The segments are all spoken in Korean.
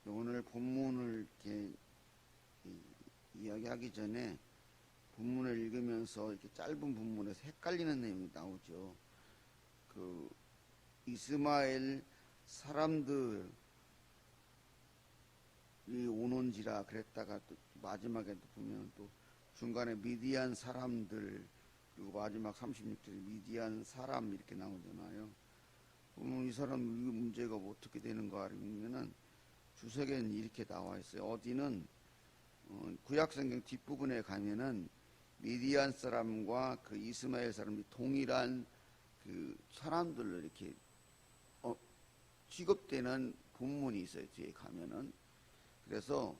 오늘 본문을 이렇게 이야기하기 전에 본문을 읽으면서 이렇게 짧은 본문에서 헷갈리는 내용이 나오죠. 그 이스마엘 사람들이 오는지라 그랬다가 또 마지막에 보면 또 중간에 미디안 사람들, 그리고 마지막 36절에 미디안 사람 이렇게 나오잖아요. 그러면 이 사람 이 문제가 뭐 어떻게 되는가 하면은 주석에는 이렇게 나와 있어요. 어디는 구약성경 뒷부분에 가면은 미디안 사람과 그 이스마엘 사람이 동일한 그 사람들로 이렇게 취급되는 본문이 있어요. 뒤에 가면은. 그래서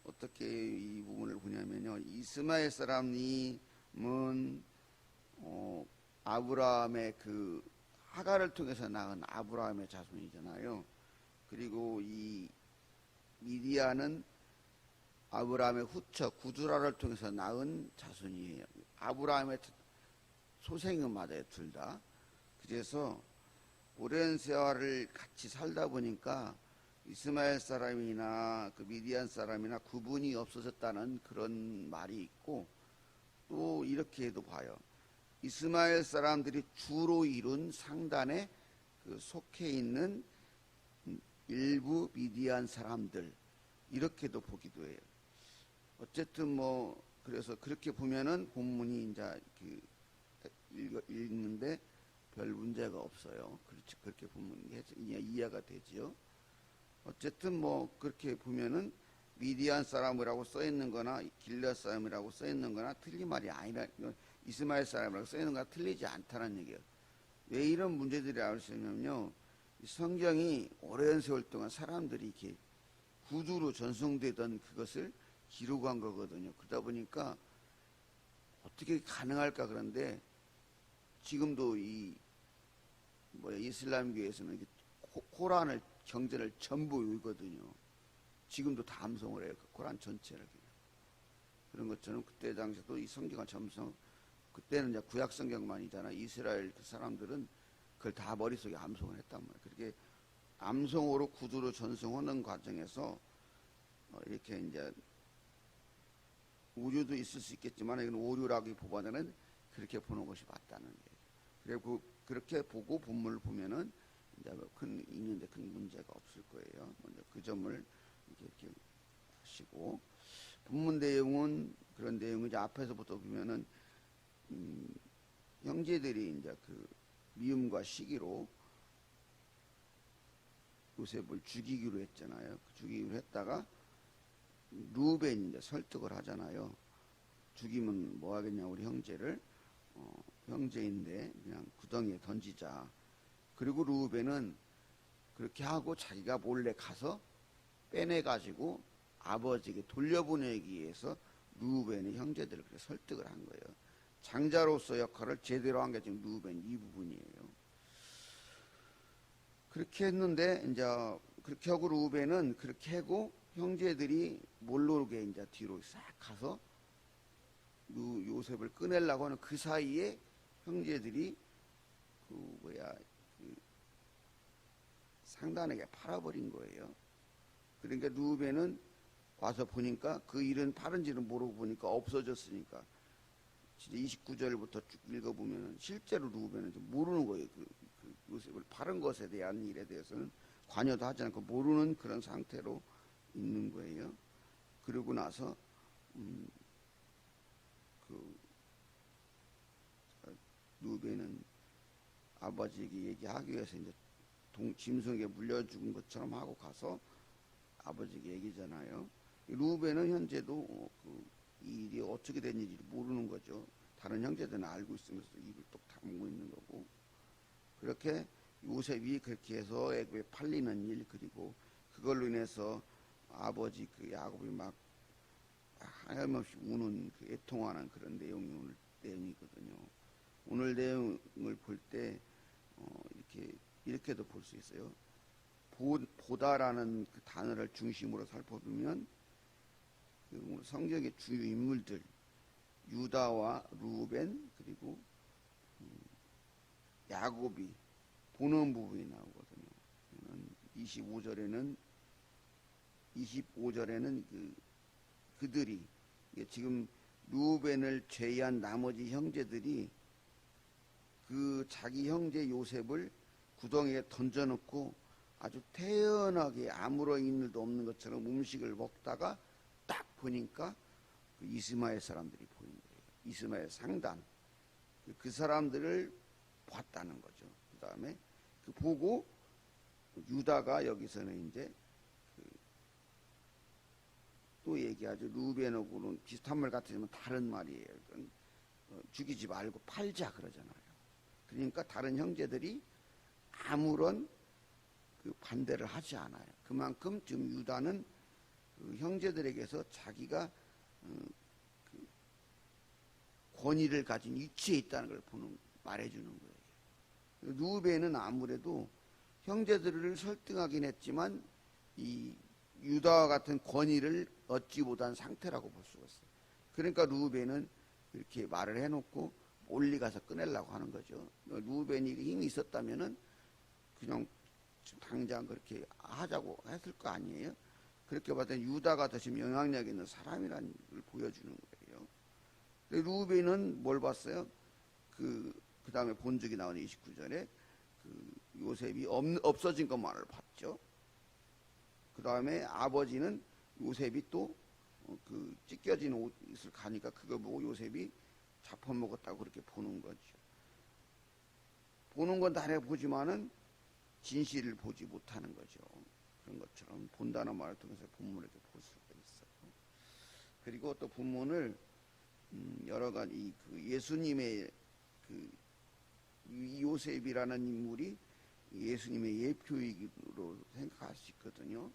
어떻게 이 부분을 보냐면요. 이스마엘 사람이 아브라함의 그 하갈을 통해서 낳은 아브라함의 자손이잖아요. 그리고 이 미디안은 아브라함의 후처 구두라를 통해서 낳은 자손이에요. 아브라함의 소생은 맞아요, 둘 다. 그래서 오랜 세월을 같이 살다 보니까 이스마엘 사람이나 그 미디안 사람이나 구분이 없어졌다는 그런 말이 있고, 또 이렇게도 봐요. 이스마엘 사람들이 주로 이룬 상단에 그 속해 있는 일부 미디안 사람들, 이렇게도 보기도 해요. 어쨌든 뭐 그래서 그렇게 보면은 본문이 이제 읽는데 별 문제가 없어요. 그렇지, 그렇게 보면 이해가 되지요. 어쨌든 뭐 그렇게 보면은 미디안 사람이라고 써 있는 거나 길앗 사람이라고 써 있는 거나 틀린 말이 아니라, 이스마엘 사람이라고 써 있는 거나 틀리지 않다는 얘기예요. 왜 이런 문제들이 나올 수 있냐면요, 성경이 오랜 세월 동안 사람들이 이렇게 구두로 전송되던 그것을 기록한 거거든요. 그러다 보니까 어떻게 가능할까. 그런데 지금도 이슬람교에서는 코란을 경전을 전부 읽거든요. 지금도 다 암송을 해요. 그 코란 전체를. 그런 것처럼 그때 당시에도 이 성경을 전송, 그때는 이제 구약 성경만이잖아. 이스라엘 그 사람들은 그걸 다 머릿속에 암송을 했단 말이에요. 그렇게 암송으로 구두로 전송하는 과정에서 이렇게 이제 오류도 있을 수 있겠지만, 이건 오류라기보다는 그렇게 보는 것이 맞다는 거예요. 그리고 그렇게 보고 본문을 보면은 이제 읽는데 큰 문제가 없을 거예요. 먼저 그 점을 이렇게 하시고, 본문 내용은 그런 내용이 이제 앞에서부터 보면은 형제들이 이제 그 미움과 시기로 요셉을 죽이기로 했잖아요. 죽이기로 했다가 루벤이 이제 설득을 하잖아요. 죽이면 뭐 하겠냐, 우리 형제를, 형제인데 그냥 구덩이에 던지자. 그리고 루벤은 그렇게 하고 자기가 몰래 가서 빼내가지고 아버지에게 돌려보내기 위해서 루벤의 형제들을 그렇게 설득을 한 거예요. 장자로서 역할을 제대로 한 게 지금 루벤 이 부분이에요. 그렇게 했는데 이제 그렇게 하고 루벤은 그렇게 하고 형제들이 모르게 이제 뒤로 싹 가서 요셉을 꺼내려고 하는 그 사이에 형제들이 상단에게 팔아버린 거예요. 그러니까 루벤은 와서 보니까 그 일은 팔은지는 모르고 보니까 없어졌으니까, 진짜 29절부터 쭉 읽어보면 실제로 루벤은 모르는 거예요. 그 요셉을 파는 것에 대한 일에 대해서는 관여도 하지 않고 모르는 그런 상태로 있는 거예요. 그러고 나서 루벤은 아버지에게 얘기하기 위해서 이제 짐승에게 물려 죽은 것처럼 하고 가서 아버지에게 얘기잖아요. 루벤은 현재도 이 일이 어떻게 된 일인지 모르는 거죠. 다른 형제들은 알고 있으면서 입을 똑 다물고 있는 거고. 그렇게 요셉이 그렇게 해서 애굽에 팔리는 일, 그리고 그걸로 인해서 아버지 그 야곱이 막 하염없이 우는 그 애통하는 그런 내용이 오늘 내용이거든요. 오늘 내용을 볼 때 이렇게도 볼 수 있어요. 보다라는 그 단어를 중심으로 살펴보면 성경의 주요 인물들 유다와 루벤 그리고 야곱이 보는 부분이 나오거든요. 25절에는 25절에는 그들이 지금 루벤을 제외한 나머지 형제들이 그 자기 형제 요셉을 구덩이에 던져놓고 아주 태연하게 아무런 일도 없는 것처럼 음식을 먹다가 딱 보니까 그 이스마엘 사람들이 보인 거예요. 이스마엘 상단 그 사람들을 봤다는 거죠. 그 다음에 그 보고 유다가 여기서는 이제 또 얘기하죠. 루벤하고는 비슷한 말 같으지만 다른 말이에요. 죽이지 말고 팔자 그러잖아요. 그러니까 다른 형제들이 아무런 그 반대를 하지 않아요. 그만큼 지금 유다는 그 형제들에게서 자기가 그 권위를 가진 위치에 있다는 걸 말해주는 거예요. 루벤은 아무래도 형제들을 설득하긴 했지만 이 유다와 같은 권위를 얻지 못한 상태라고 볼 수가 있어요. 그러니까 루벤은 이렇게 말을 해놓고 멀리 가서 꺼내려고 하는 거죠. 루벤이 힘이 있었다면은 그냥 당장 그렇게 하자고 했을 거 아니에요. 그렇게 봤더니 유다가 더 지금 영향력 있는 사람이라는 걸 보여주는 거예요. 루벤은 뭘 봤어요? 그 다음에 본적이 나오는 29절에 그 요셉이 없어진 것만을 봤죠. 그 다음에 아버지는 요셉이 또 그 찢겨진 옷을 가니까 그거 보고 요셉이 잡아먹었다고 그렇게 보는 거죠. 보는 건 다 보지만은 진실을 보지 못하는 거죠. 그런 것처럼 본다는 말을 통해서 본문을 이렇게 볼 수가 있어요. 그리고 또 본문을 여러 가지 그 예수님의 그 요셉이라는 인물이 예수님의 예표이기로 생각할 수 있거든요.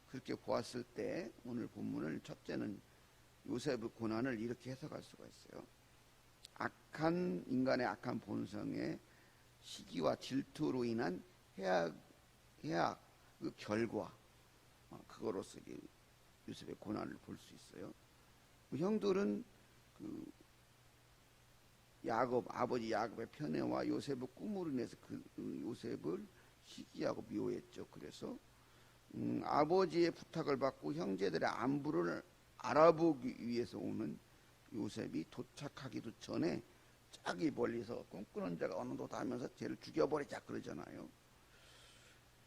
그렇게 보았을 때 오늘 본문을 첫째는 요셉의 고난을 이렇게 해석할 수가 있어요. 악한 인간의 악한 본성의 시기와 질투로 인한 해악 그 결과 그거로서 요셉의 고난을 볼 수 있어요. 그 형들은 그 아버지 야곱의 편애와 요셉의 꿈으로 인해서 그 요셉을 시기하고 미워했죠. 그래서 아버지의 부탁을 받고 형제들의 안부를 알아보기 위해서 오는 요셉이 도착하기도 전에 저기 멀리서 꿈꾸는 자가 어느 도다 하면서 쟤를 죽여버리자 그러잖아요.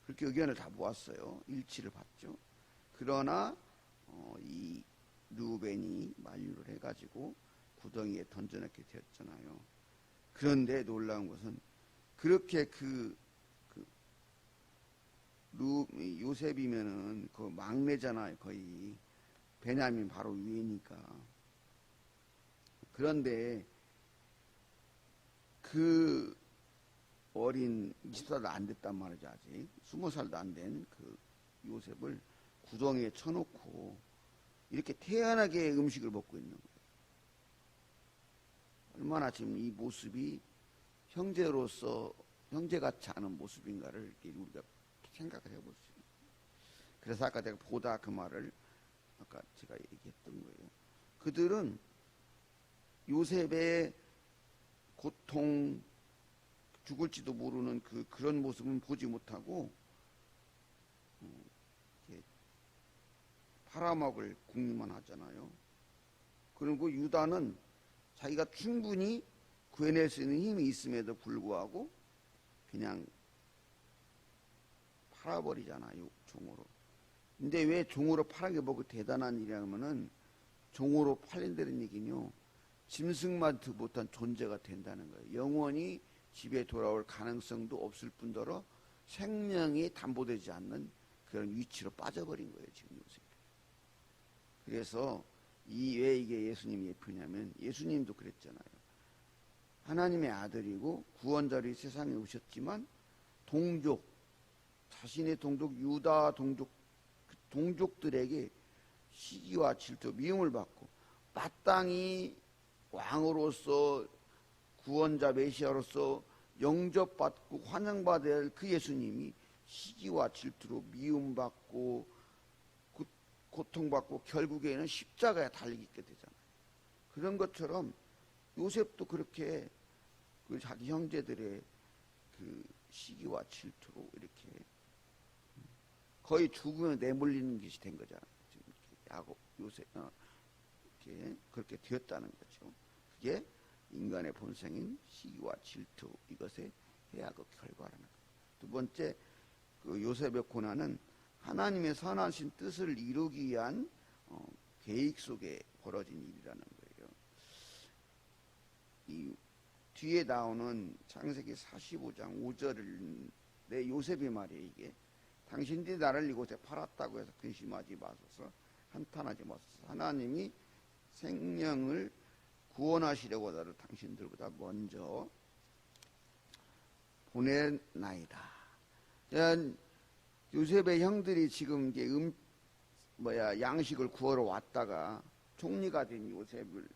그렇게 의견을 다 모았어요. 일치를 봤죠. 그러나 이 루벤이 만류를 해가지고 구덩이에 던져넣게 되었잖아요. 그런데 놀라운 것은 그렇게 요셉이면은 그 막내잖아요. 거의 베냐민 바로 위에니까. 그런데 그 어린 20살도 안 됐단 말이죠. 아직 20살도 안 된 그 요셉을 구덩이에 쳐놓고 이렇게 태연하게 음식을 먹고 있는 거예요. 얼마나 지금 이 모습이 형제로서 형제같이 않은 모습인가를 우리가 생각을 해볼 수 있는 거예요. 그래서 아까 내가 보다 그 말을 아까 제가 얘기했던 거예요. 그들은 요셉의 고통, 죽을지도 모르는 그런 모습은 보지 못하고 팔아먹을 궁리만 하잖아요. 그리고 유다는 자기가 충분히 구해낼 수 있는 힘이 있음에도 불구하고 그냥 팔아버리잖아요. 종으로. 근데 왜 종으로 파는 게 뭐그 대단한 일이냐면은 종으로 팔린다는 얘기는요. 짐승만 못한 존재가 된다는 거예요. 영원히 집에 돌아올 가능성도 없을 뿐더러 생명이 담보되지 않는 그런 위치로 빠져버린 거예요. 지금 요새. 그래서 왜 이게 예수님 예표냐면 예수님도 그랬잖아요. 하나님의 아들이고 구원자로 세상에 오셨지만 자신의 동족 유다 동족들에게 시기와 질투 미움을 받고 마땅히 왕으로서 구원자 메시아로서 영접받고 환영받아야 할 그 예수님이 시기와 질투로 미움받고 고통받고 결국에는 십자가에 달리게 되잖아요. 그런 것처럼 요셉도 그렇게 자기 형제들의 그 시기와 질투로 이렇게 거의 죽으면 내몰리는 것이 된 거잖아요. 지금 야곱, 요셉, 이렇게 그렇게 되었다는 거죠. 그게 인간의 본성인 시기와 질투, 이것의 해악의 결과라는 거예요. 두 번째, 그 요셉의 고난은 하나님의 선하신 뜻을 이루기 위한 계획 속에 벌어진 일이라는 거예요. 이 뒤에 나오는 창세기 45장 5절을 내 요셉이 말이에요. 이게 당신들이 나를 이곳에 팔았다고 해서 근심하지 마소서, 한탄하지 마소서. 하나님이 생명을 구원하시려고 나를 당신들보다 먼저 보내나이다. 요셉의 형들이 지금 이게 양식을 구하러 왔다가 총리가 된 요셉을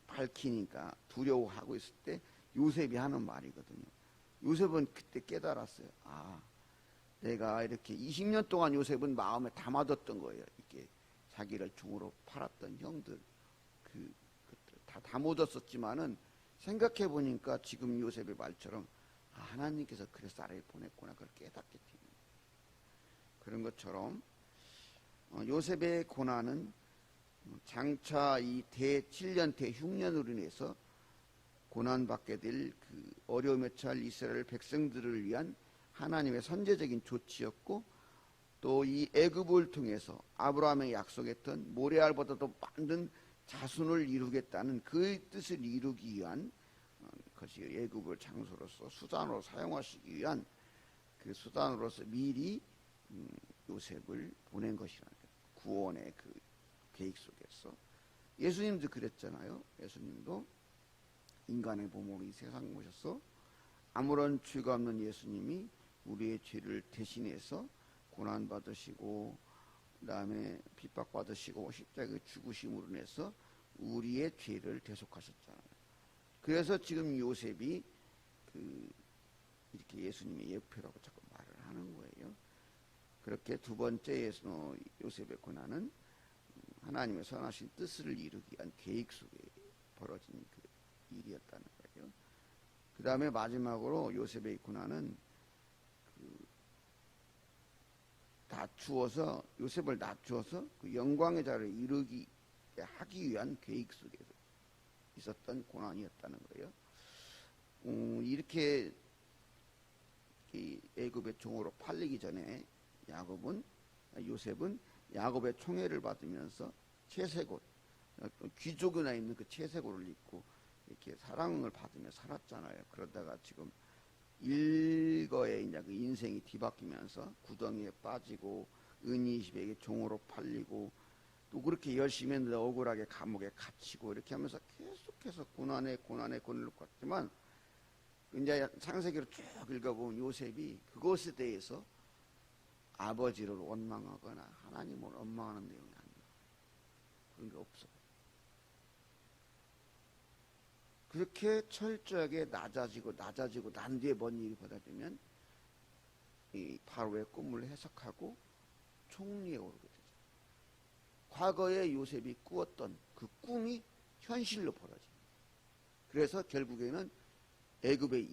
밝히니까 두려워하고 있을 때 요셉이 하는 말이거든요. 요셉은 그때 깨달았어요. 아, 내가 이렇게 20년 동안 요셉은 마음에 담아뒀던 거예요. 이렇게 자기를 종으로 팔았던 형들 다 담아뒀었지만은 생각해 보니까 지금 요셉의 말처럼 하나님께서 그래서 나를 보냈구나, 그걸 깨닫게 됩니다. 그런 것처럼 요셉의 고난은 장차 이 7년 대흉년으로 인해서 고난받게 될 그 어려움에 처할 이스라엘 백성들을 위한 하나님의 선제적인 조치였고, 또 이 애굽을 통해서 아브라함의 약속했던 모레알보다도 많은 자손을 이루겠다는 그 뜻을 이루기 위한 것이 애굽을 장소로서 수단으로 사용하시기 위한 그 수단으로서 미리 요셉을 보낸 것이라는 거예요. 구원의 그 계획 속에서. 예수님도 그랬잖아요. 예수님도 인간의 몸으로 이 세상 오셔서 아무런 죄가 없는 예수님이 우리의 죄를 대신해서 고난받으시고 그 다음에 핍박받으시고 십자가에 죽으심으로 인해서 우리의 죄를 대속하셨잖아요. 그래서 지금 요셉이 이렇게 예수님의 예표라고 자꾸 말을 하는 거예요. 그렇게 두 번째 요셉의 고난은 하나님의 선하신 뜻을 이루기 위한 계획 속에 벌어진 그 일이었다는 거예요. 그 다음에 마지막으로 요셉의 고난은 요셉을 낮추어서 그 영광의 자리를 이루기 하기 위한 계획 속에서 있었던 고난이었다는 거예요. 이렇게 애굽의 종으로 팔리기 전에 요셉은 야곱의 총애를 받으면서 채색옷, 귀족이나 입는 그 채색옷을 입고 이렇게 사랑을 받으며 살았잖아요. 그러다가 지금 일거에 이제 그 인생이 뒤바뀌면서 구덩이에 빠지고 은이십에게 종으로 팔리고 또 그렇게 열심히 했는데 억울하게 감옥에 갇히고 이렇게 하면서 계속해서 고난을 겪었지만 이제 창세기를 쭉 읽어보면 요셉이 그것에 대해서 아버지를 원망하거나 하나님을 원망하는 내용이 아니에요. 그런 게 없어요. 그렇게 철저하게 낮아지고 난 뒤에 뭔 일이 벌어지면 이 바로의 꿈을 해석하고 총리에 오르게 되죠. 과거에 요셉이 꾸었던 그 꿈이 현실로 벌어집니다. 그래서 결국에는 애굽의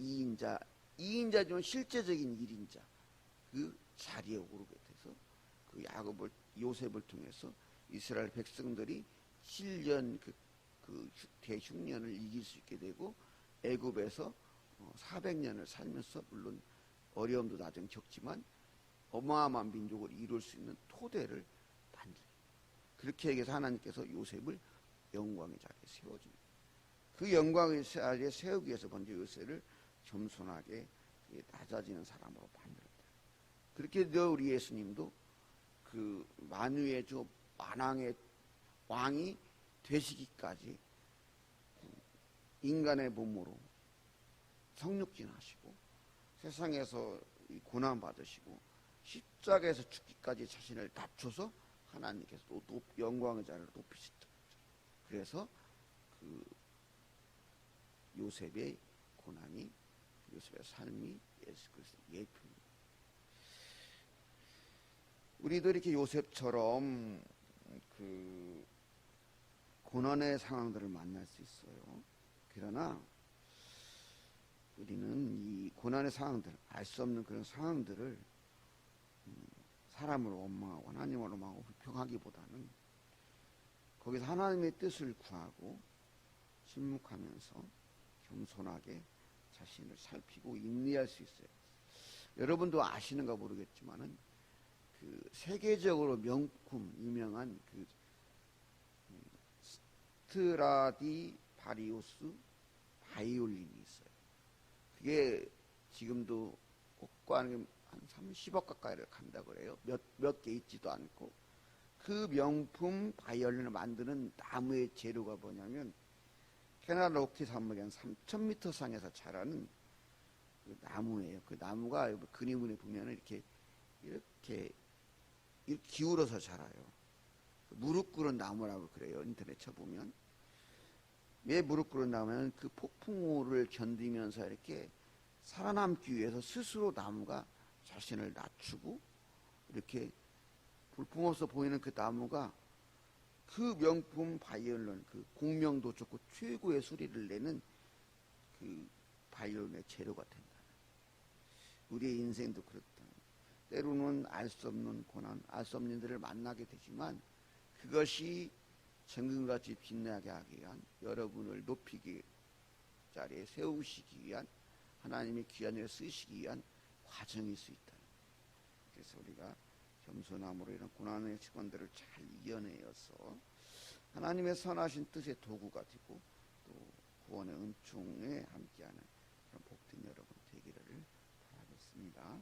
2인자지만 실제적인 1인자 그 자리에 오르게 돼서 그 요셉을 통해서 이스라엘 백성들이 7년 그 대흉년을 이길 수 있게 되고 애굽에서 400년을 살면서 물론 어려움도 나중 겪지만 어마어마한 민족을 이룰 수 있는 토대를 만들어요. 그렇게 해서 하나님께서 요셉을 영광의 자리에 세워줍니다. 그 영광의 자리에 세우기 위해서 먼저 요셉을 겸손하게 낮아지는 사람으로 만들었다. 그렇게 되어 우리 예수님도 그 만유의 주 만왕의 왕이 되시기까지 인간의 몸으로 성육진하시고 세상에서 고난받으시고 십자가에서 죽기까지 자신을 낮춰서 하나님께서 또 영광의 자리를 높이셨다. 그래서 그 요셉의 고난이, 요셉의 삶이 예수 그리스도의 예표입니다. 우리도 이렇게 요셉처럼 그 고난의 상황들을 만날 수 있어요. 그러나 우리는 이 고난의 상황들, 알 수 없는 그런 상황들을 사람을 원망하고 하나님을 원망하고 불평하기보다는 거기서 하나님의 뜻을 구하고 침묵하면서 겸손하게 자신을 살피고 인내할 수 있어요. 여러분도 아시는가 모르겠지만은 그 세계적으로 명품 유명한 그 스트라디바리우스 바이올린이 있어요. 그게 지금도 국가는 한 30억 가까이를 간다 그래요. 몇 개 있지도 않고. 그 명품 바이올린을 만드는 나무의 재료가 뭐냐면 캐나다 로키 산맥 한 3,000m 상에서 자라는 그 나무예요. 그 나무가 그림을 보면 이렇게 기울어서 자라요. 무릎 꿇은 나무라고 그래요. 인터넷 쳐보면. 왜 무릎 꿇은 나무는 그 폭풍우를 견디면서 이렇게 살아남기 위해서 스스로 나무가 자신을 낮추고 이렇게 볼품없어 보이는 그 나무가 그 명품 바이올린, 그 공명도 좋고 최고의 소리를 내는 그 바이올린의 재료가 된다. 우리의 인생도 그렇다. 때로는 알 수 없는 고난, 알 수 없는 일들을 만나게 되지만 그것이 정금같이 빛나게 하기 위한, 여러분을 높이기 자리에 세우시기 위한, 하나님의 귀한 일을 쓰시기 위한 과정일 수 있다. 그래서 우리가 겸손함으로 이런 고난의 시간들을 잘 이겨내어서 하나님의 선하신 뜻의 도구가 되고 또 구원의 은총에 함께하는 그런 복된 여러분 되기를 바라겠습니다.